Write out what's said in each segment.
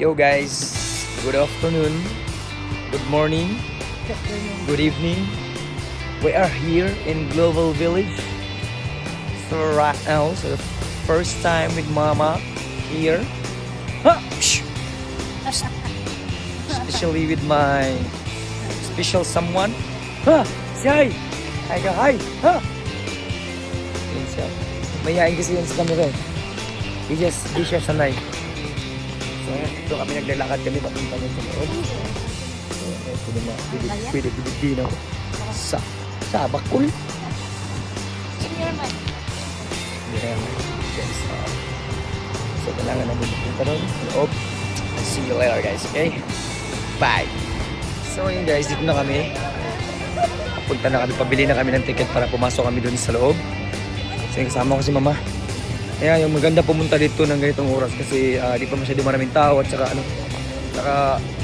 Yo guys, good afternoon, good morning, good evening. We are here in Global Village. So right now, so the first time with Mama here. Ha! Shh! Especially with my special someone. Ha! Si hi! Hi ka, hi! Ha! Yun siya. Mayayain kasi yun sa camera eh. Di siya sanay. So, ito kami naglalakad kami papunta nun sa loob. So, ito naman, pwede dinaw sa bakul. Yeah, guys. So, kailangan namin papunta nun sa loob. I'll see you later, guys, okay? Bye! So, yun guys, dito na kami. Papunta na kami, pabili na kami ng ticket para pumasok kami dun sa loob. So, yung kasama ko si Mama. Kaya yung maganda pumunta dito ng ganitong oras kasi di pa masyado maraming tao at saka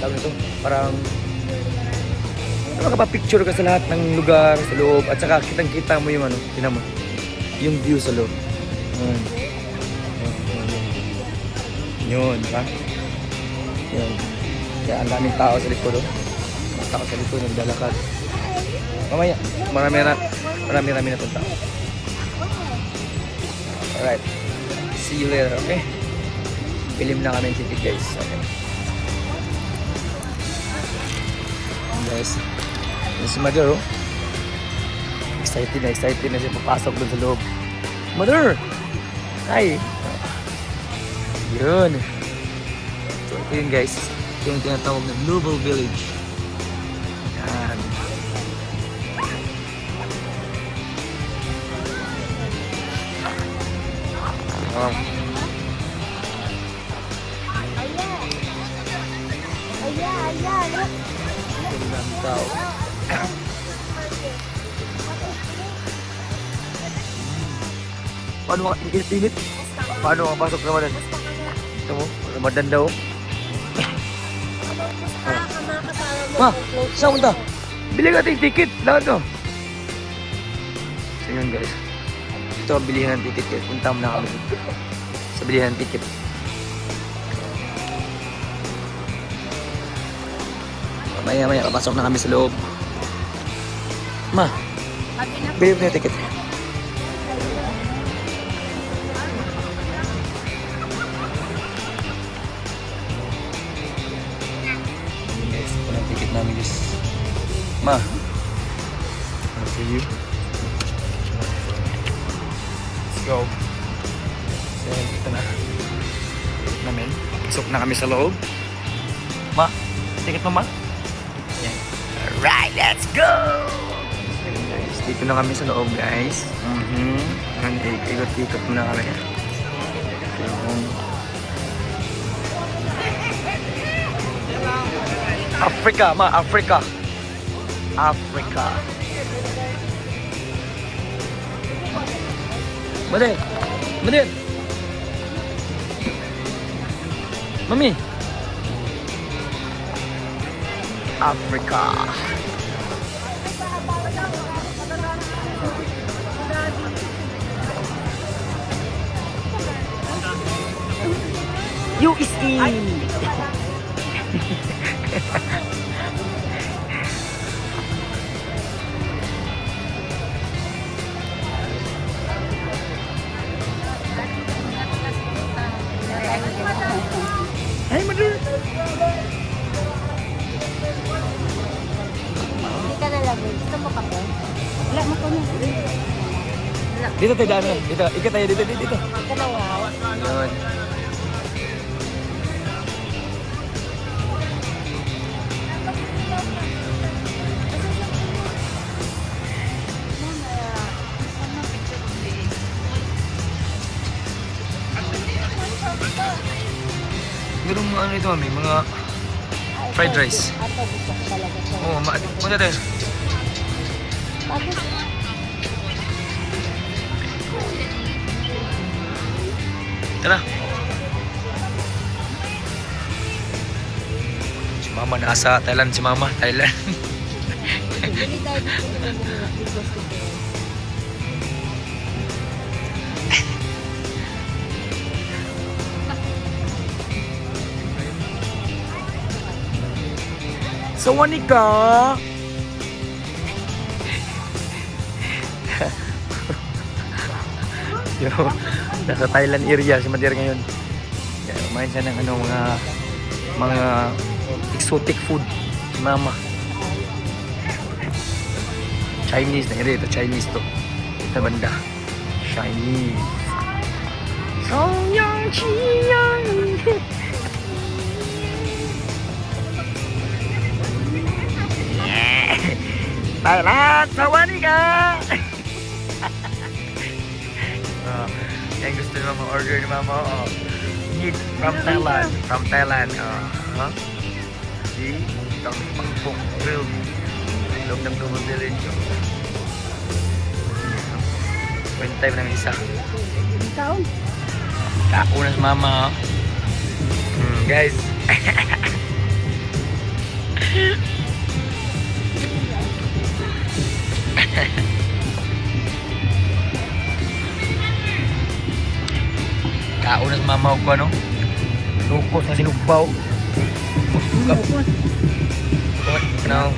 tawag nito, parang makapapicture ka sa lahat ng lugar sa loob at saka kitang-kita mo yung tinan mo, yung view sa loob. Yun, ha? Yun. Kaya ang daming tao sa likod, oh. Mga tao sa likod, naglalakad. Mamaya, marami na itong tao. Alright. See you later, okay? Pilim na kami ng ticket, guys. Okay. And guys, yun si Mother, oh. Excited na siya papasok dun sa loob. Mother! Hi! Yun. So, ito yun, guys. Ito yung tinatawag na Global Village. Yan. Ang tao. Paano ka init? Paano ka pasok Ramadan? Ito mo, Ramadan daw. Ma, saan punta? Bili ka yung ticket. Lahat no? So yun guys. Ito ang bilihan ng ticket guys. Punta mo na kami sa bilihan ng ticket. Maya kapasok na kami sa loob. Ma, bili mo na yung ticket. Guys, ito na yung ticket namin guys. Ma, I'll see you. Let's go. So, ito na. Namin. Pasok na kami sa loob. Ma, ticket mo ma? Yan. Alright, let's go! Guys, dito na kami sa loob guys. Ikot-ikot muna kami. Africa, ma, Africa. Africa. Madin! Mami! Africa. USA! Hey, mother! Hindi ka nalagay. Gusto mo kape? Wala mo ko na. Dito tayo daan. Dito. Ikat tayo dito. Kalawa. Yun. Meron mga ano ito, may mga fried rice. Ato, gusto ko talaga siya. Oo, punta tayo. Tapos, Tara. Si Mama nasa Thailand, si Mama, Thailand. bili tayo dito. Sawanika! Yo, nasa Thailand area si Madir ngayon. Kaya kumain siya ng ano, mga exotic food. Si Mama. Chinese na ito, Chinese to. Ito banda. Chinese. Songyang Chiyang. Thailand, Sawanika! Yang gusto ni Mama, order ni Mama. Meat from Thailand. From Thailand. See? Itong pangpong grilled. Ilog ng bumabili nyo. When time namin isa. Ikaw? Kauna sa Mama. Guys. Kauna sa Mama ko ano? Lukos na sinugbaw. Kanang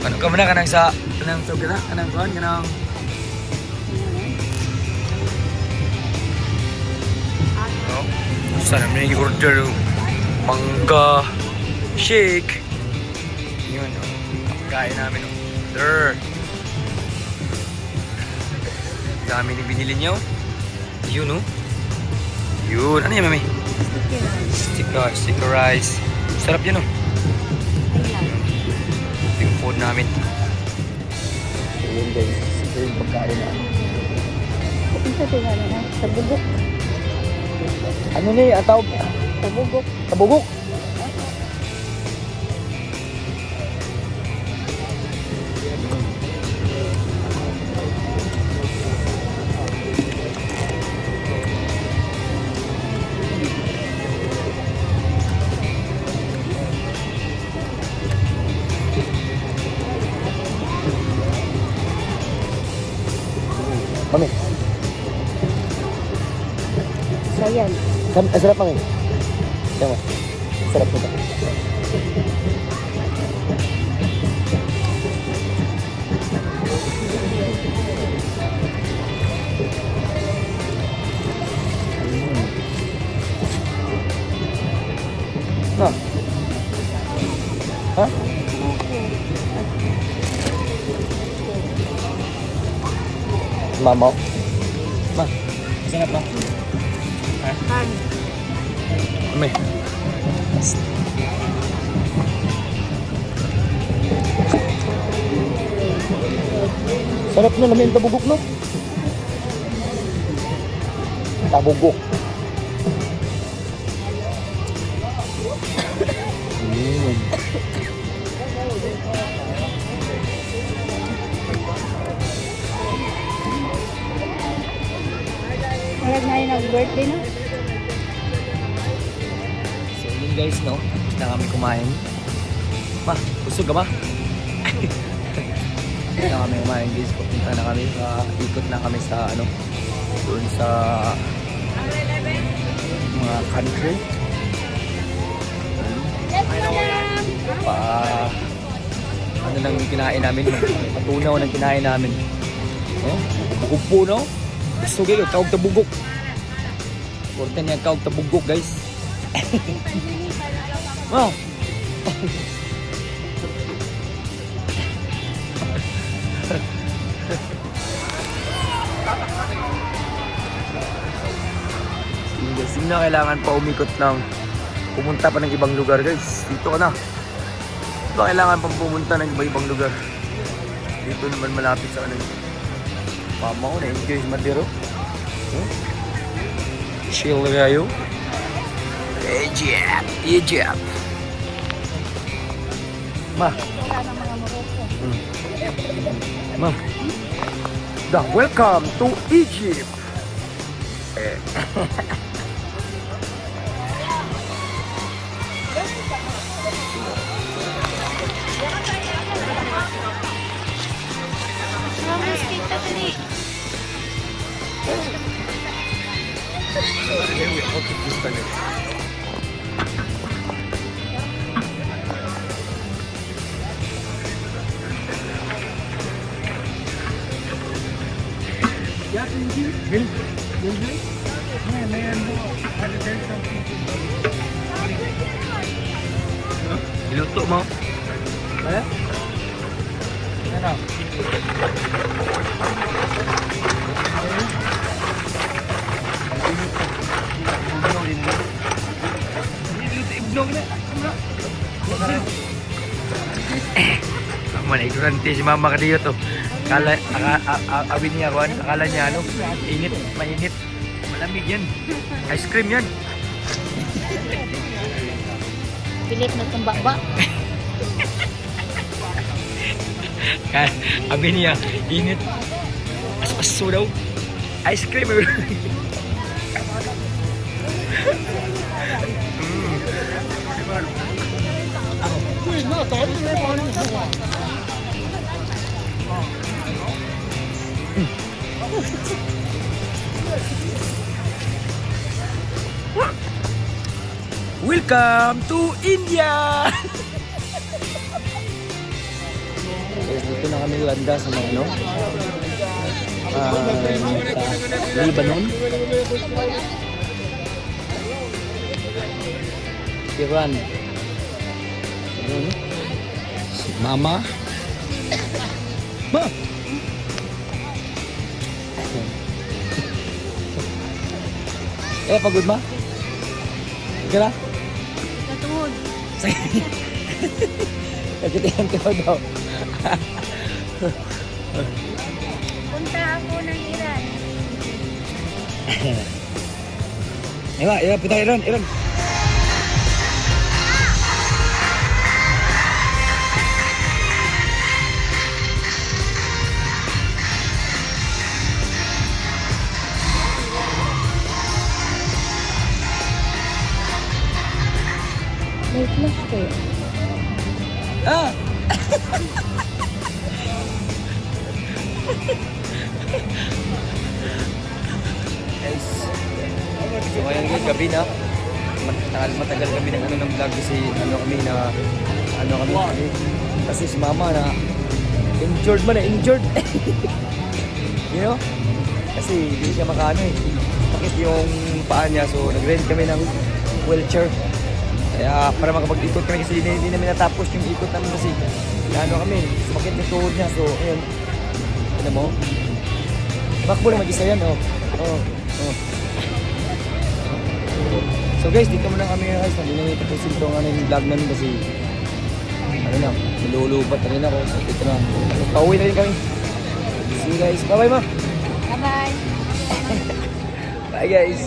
ano ka man kanang sa kanang tawag na kanang kuan kanang sana may order mangga shake. Yun kaya namin order. Dami ni binili niyo. Yun no. Yun ano yan mami? Sticker rice. Sarap yun oh. Yung food namin. So yun guys, ito yung pagkain namin. Ito tingnan na. Tabugok. Ano ni? Ataw? Tabugok. Tabugok? Mami, Sayan. sarap mami. Tama. Sarap nito. Nah. Hah? Mama. Ma, sarap ba? Han. Mami. Sarap na namin tabugok no? Tabugok. Marag na yung nag-birthday no? So yun guys no, tapos na kami kumain. Ma, busog ka ba? Tapos na kami kumain guys, papunta na kami sa, ikot na kami sa ano, doon sa mga country. Pa, ano nang kinain namin, patunaw nang kinain namin. Oh, bugok po no? Gusto kayo, kawag tabugok. Porta niya kawag tabugok guys. Wow. Hindi na kailangan pa umikot ng pumunta pa ng ibang lugar guys. Dito ka na. Hindi kailangan pang pumunta ng ibang lugar. Dito naman malapit sa ano. Mama ko na-enjoy si Madero. Chill kayo. Egypt. Ma. Wala ng mga Morocco. Ma. Welcome to Egypt. Bill? Niluto mo? Ano? Ano? Mana ignorante si mama ka dito. Abin niya kuan, akala niya ano, init, mainit. Malamig yan. Ice cream yan. Pilit na tumbaba. Abin niya, init. Aso daw. Ice cream. Welcome to India! Guys, dito na kami landa sa mga ano? Sa Lebanon. Iran. Si Mama. Ma! Pagod ma? Okay na? Natuod. Nagkitihan ko daw. Punta ako ng Iran. Punta Iran. May flash ko. Ah! Guys. So ngayon guys, gabi na. Matagal kami ng ng vlog kasi kami kasi si mama na injured. You know? Kasi hindi siya sakit yung paa niya, so nag-rent kami ng wheelchair. Kaya para makapag-ikot kami kasi hindi namin natapos yung ikot namin kasi kami, sumakit yung tuhod niya. So, ayun. Ano mo? Makbo na mag-isa yan, oh. So guys, dito muna kami guys. Hindi namin tapusin itong yung vlog namin kasi nilulubat na rin ako. So, dito na. Pauwi na rin kami. See you guys. Bye-bye, ma. Bye-bye. Bye guys.